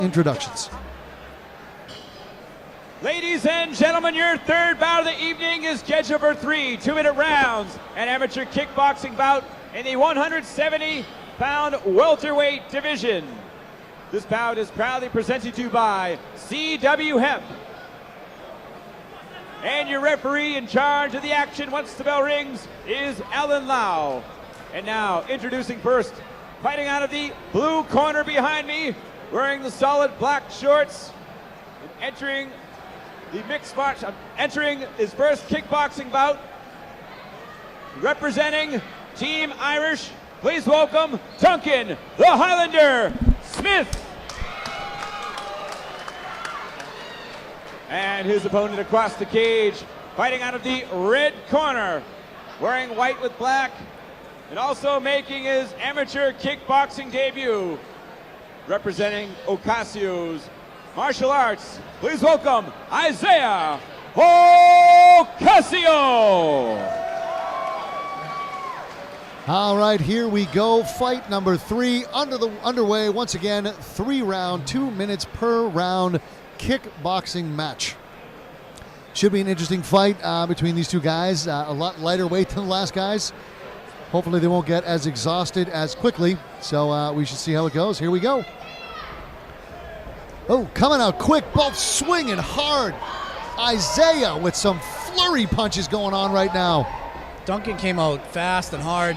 introductions. Ladies and gentlemen, your third bout of the evening is scheduled for 3 2-minute rounds, an amateur kickboxing bout in the 170-pound welterweight division. This bout is proudly presented to you by CW Hemp. And your referee in charge of the action once the bell rings is Alan Lau. And now, introducing first, fighting out of the blue corner behind me, wearing the solid black shorts, and entering the mixed match, entering his first kickboxing bout, representing Team Irish, please welcome Duncan, the Highlander Smith. And his opponent across the cage, fighting out of the red corner, wearing white with black, and also making his amateur kickboxing debut, representing Ocasio's Martial Arts, please welcome Isaiah Ocasio. All right, here we go. Fight number 3 underway. Once again, 3-round, 2 minutes per round kickboxing match. Should be an interesting fight between these two guys. A lot lighter weight than the last guys. Hopefully they won't get as exhausted as quickly. So we should see how it goes. Here we go. Oh, coming out quick, both swinging hard. Isaiah with some flurry punches going on right now. Duncan came out fast and hard.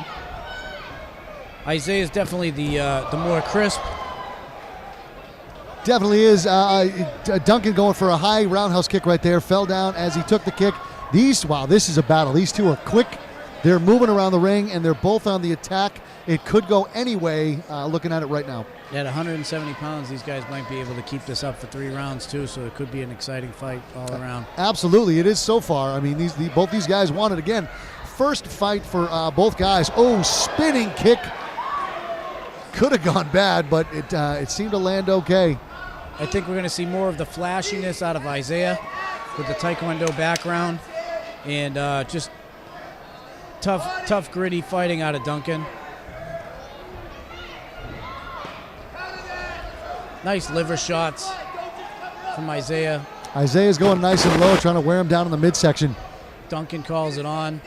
Isaiah's definitely the more crisp. Definitely is. Duncan going for a high roundhouse kick right there. Fell down as he took the kick. Wow, this is a battle. These two are quick. They're moving around the ring, and they're both on the attack. It could go any way, looking at it right now. At 170 pounds, these guys might be able to keep this up for 3 rounds, too, so it could be an exciting fight all around. Absolutely, it is so far. I mean, both these guys won it again. First fight for both guys. Oh, spinning kick. Could have gone bad, but it seemed to land okay. I think we're going to see more of the flashiness out of Isaiah with the Taekwondo background, and just tough, gritty fighting out of Duncan. Nice liver shots from Isaiah. Isaiah's going nice and low, trying to wear him down in the midsection. Duncan calls it on.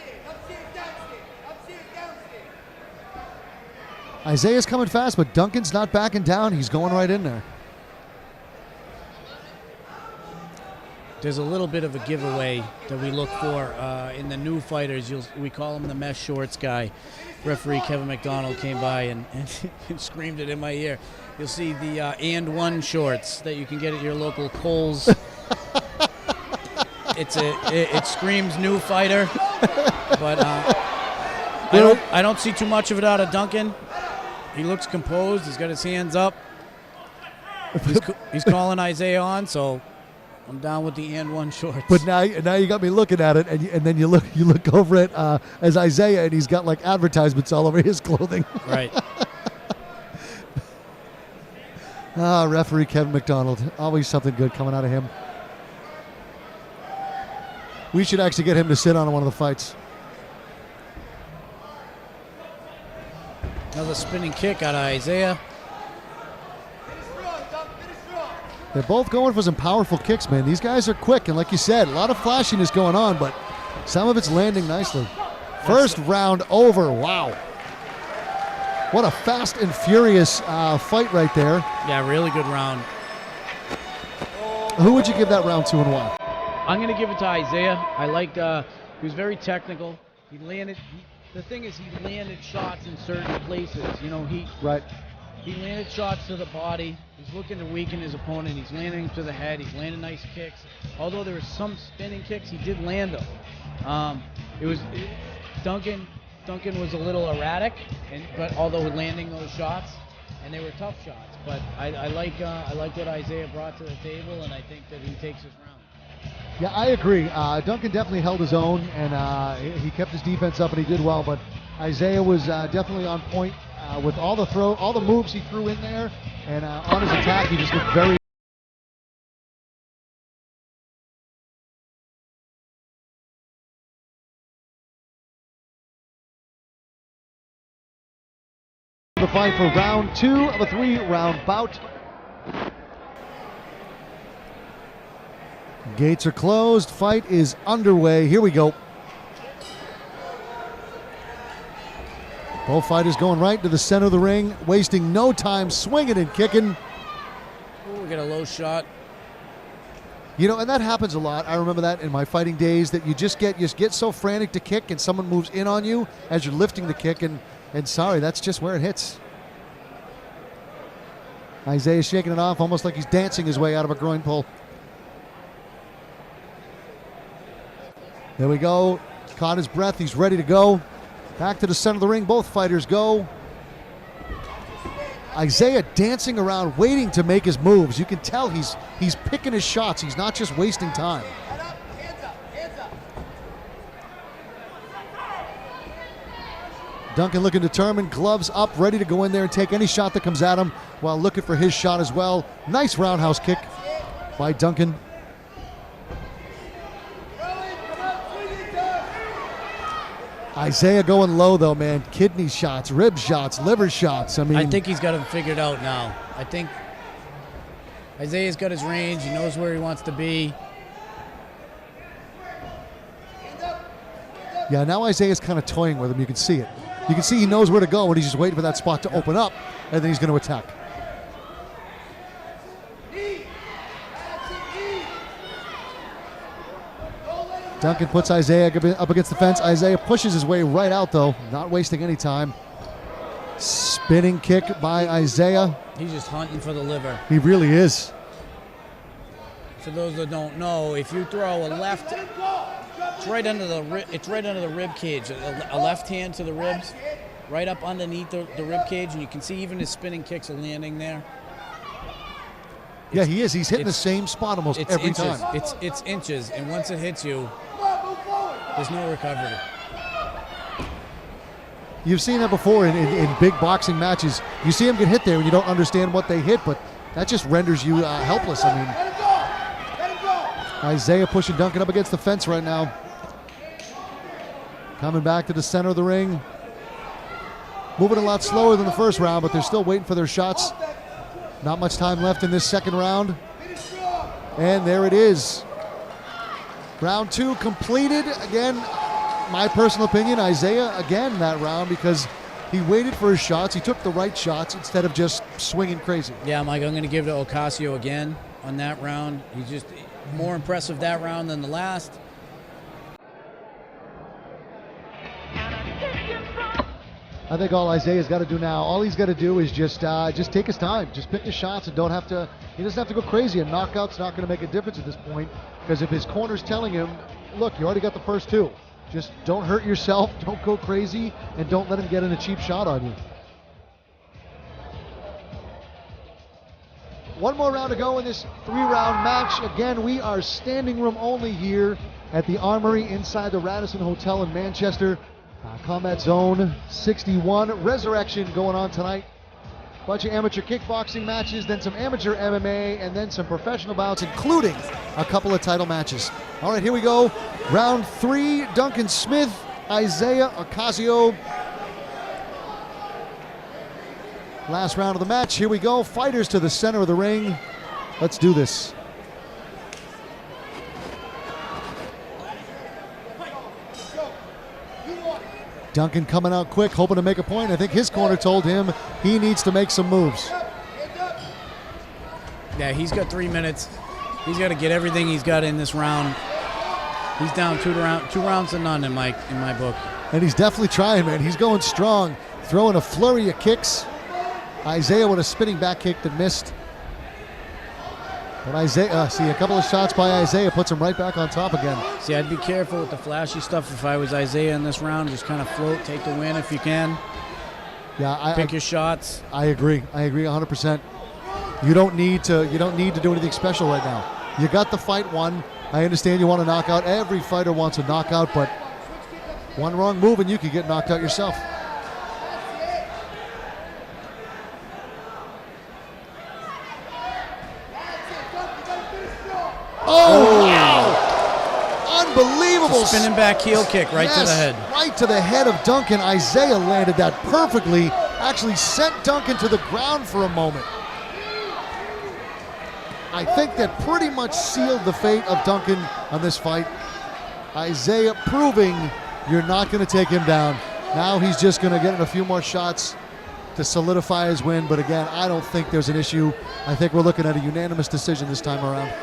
Isaiah's coming fast, but Duncan's not backing down. He's going right in there. There's a little bit of a giveaway that we look for in the new fighters. We call him the mesh shorts guy. Referee Kevin McDonald came by and screamed it in my ear. You'll see the and one shorts that you can get at your local Kohl's. It screams new fighter, but I don't see too much of it out of Duncan. He looks composed. He's got his hands up. He's calling Isaiah on, so I'm down with the and one shorts. But now you got me looking at it, and then you look over it as Isaiah, and he's got like advertisements all over his clothing. Right. Referee Kevin McDonald, always something good coming out of him. We should actually get him to sit on one of the fights. Another spinning kick out of Isaiah. They're both going for some powerful kicks, man. These guys are quick, and like you said, a lot of flashiness going on, but some of it's landing nicely. First round over. Wow. What a fast and furious fight right there. Yeah, really good round. Who would you give that round to and why? I'm going to give it to Isaiah. I liked, he was very technical. He landed, the thing is he landed shots in certain places. You know, he landed shots to the body. He's looking to weaken his opponent. He's landing to the head. He's landing nice kicks. Although there were some spinning kicks, he did land them. Duncan was a little erratic, but although landing those shots, and they were tough shots. But I like what Isaiah brought to the table, and I think that he takes this round. Yeah, I agree. Duncan definitely held his own, and he kept his defense up, and he did well. But Isaiah was definitely on point with all the moves he threw in there, and on his attack, he just looked very. The fight for round 2 of a 3-round bout. Gates are closed. Fight is underway. Here we go. Both fighters going right to the center of the ring, wasting no time, swinging and kicking. Ooh, we got a low shot. You know, and that happens a lot. I remember that in my fighting days, that you just get so frantic to kick and someone moves in on you as you're lifting the kick, and sorry, that's just where it hits. Isaiah shaking it off almost like he's dancing his way out of a groin pull. There we go. Caught his breath. He's ready to go. Back to the center of the ring. Both fighters go. Isaiah dancing around, waiting to make his moves. You can tell he's picking his shots. He's not just wasting time. Duncan looking determined, gloves up, ready to go in there and take any shot that comes at him while looking for his shot as well. Nice roundhouse kick by Duncan. Isaiah going low though, man. Kidney shots, rib shots, liver shots. I think he's got him figured out now. I think Isaiah's got his range. He knows where he wants to be. Yeah, now Isaiah's kind of toying with him. You can see it. You can see he knows where to go, and he's just waiting for that spot to open up, and then he's going to attack. Duncan puts Isaiah up against the fence. Isaiah pushes his way right out, though, not wasting any time. Spinning kick by Isaiah. He's just hunting for the liver. He really is. For those that don't know, if you throw a left, it's right under the rib cage. A left hand to the ribs, right up underneath the rib cage, and you can see even his spinning kicks are landing there. Yeah, he is. He's hitting the same spot almost every time. It's inches, and once it hits you, there's no recovery. You've seen that before in big boxing matches. You see them get hit there and you don't understand what they hit, but that just renders you helpless. I mean, Isaiah pushing Duncan up against the fence right now. Coming back to the center of the ring. Moving a lot slower than the first round, but they're still waiting for their shots. Not much time left in this second round. And there it is. Round 2 completed. Again, my personal opinion, Isaiah again that round, because he waited for his shots. He took the right shots instead of just swinging crazy. Yeah, Mike, I'm going to give it to Ocasio again on that round. He's just more impressive that round than the last. I think all Isaiah's got to do now, all he's got to do is just take his time. Just pick his shots and he doesn't have to go crazy. And knockout's not going to make a difference at this point, because if his corner's telling him, look, you already got the first 2. Just don't hurt yourself, don't go crazy, and don't let him get in a cheap shot on you. One more round to go in this 3-round match. Again, we are standing room only here at the Armory inside the Radisson Hotel in Manchester. Combat Zone 61. Resurrection going on tonight. Bunch of amateur kickboxing matches, then some amateur MMA, and then some professional bouts, including a couple of title matches. All right, here we go. Round 3, Duncan Smith, Isaiah Ocasio. Last round of the match. Here we go. Fighters to the center of the ring. Let's do this. Duncan coming out quick, hoping to make a point. I think his corner told him he needs to make some moves. Yeah, he's got 3 minutes. He's got to get everything he's got in this round. He's down 2 rounds to none in my book. And he's definitely trying, man. He's going strong, throwing a flurry of kicks. Isaiah with a spinning back kick that missed. But Isaiah, see a couple of shots by Isaiah, puts him right back on top again. See, I'd be careful with the flashy stuff if I was Isaiah in this round. Just kind of float, take the win if you can. Yeah, pick your shots. I agree 100%. You don't need to do anything special right now. You got the fight won. I understand you want a knockout. Every fighter wants a knockout, but one wrong move and you could get knocked out yourself. Oh, wow. Unbelievable. Spinning back heel kick right to the head. Right to the head of Duncan. Isaiah landed that perfectly. Actually sent Duncan to the ground for a moment. I think that pretty much sealed the fate of Duncan on this fight. Isaiah proving you're not going to take him down. Now he's just going to get in a few more shots to solidify his win. But again, I don't think there's an issue. I think we're looking at a unanimous decision this time around.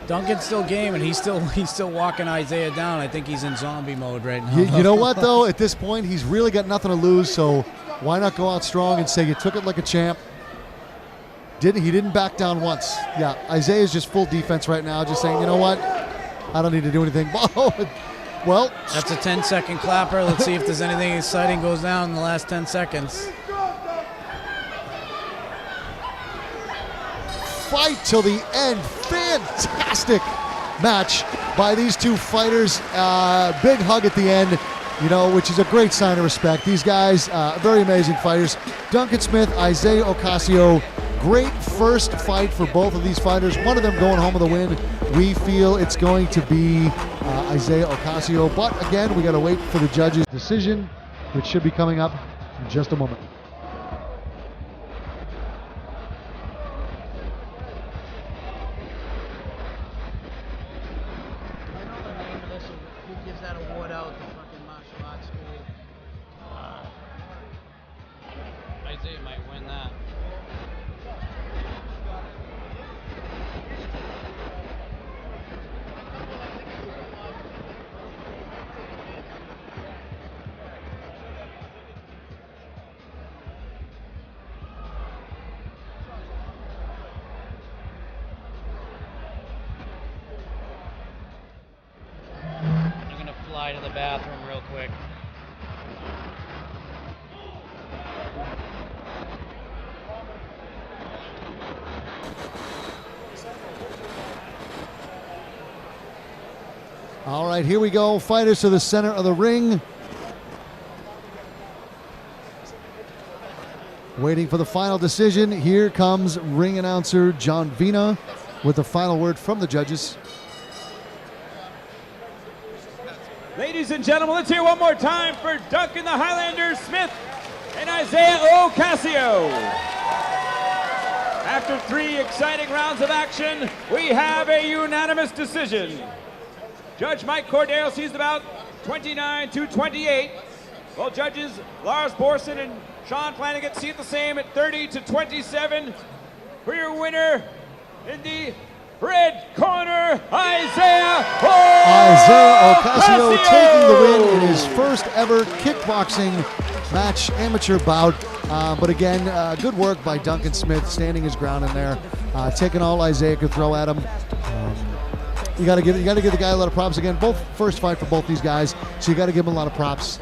Duncan's still game, and he's still walking Isaiah down. I think he's in zombie mode right now. You know what, though? At this point, he's really got nothing to lose, so why not go out strong and say you took it like a champ? He didn't back down once. Yeah, Isaiah's just full defense right now, just saying, you know what? I don't need to do anything. Well, that's a 10-second clapper. Let's see if there's anything exciting goes down in the last 10 seconds. Fight till the end. Fantastic match by these two fighters. Big hug at the end, you know, which is a great sign of respect. These guys, very amazing fighters. Duncan Smith, Isaiah Ocasio. Great first fight for both of these fighters. One of them going home with a win. We feel it's going to be Isaiah Ocasio. But again, we got to wait for the judge's decision, which should be coming up in just a moment. Isaiah might win that. I'm gonna fly to the bathroom real quick. All right, here we go. Fighters to the center of the ring. Waiting for the final decision. Here comes ring announcer John Vina with the final word from the judges. Ladies and gentlemen, let's hear one more time for Duncan the Highlander Smith and Isaiah Ocasio. After 3 exciting rounds of action, we have a unanimous decision. Judge Mike Cordero sees the bout 29-28, while judges Lars Borson and Sean Flanagan see it the same at 30-27. For your winner in the red corner, Isaiah Ocasio taking the win in his first ever kickboxing match, amateur bout. But again, good work by Duncan Smith, standing his ground in there, taking all Isaiah could throw at him. You got to give the guy a lot of props. Again, both first fight for both these guys, so you got to give him a lot of props.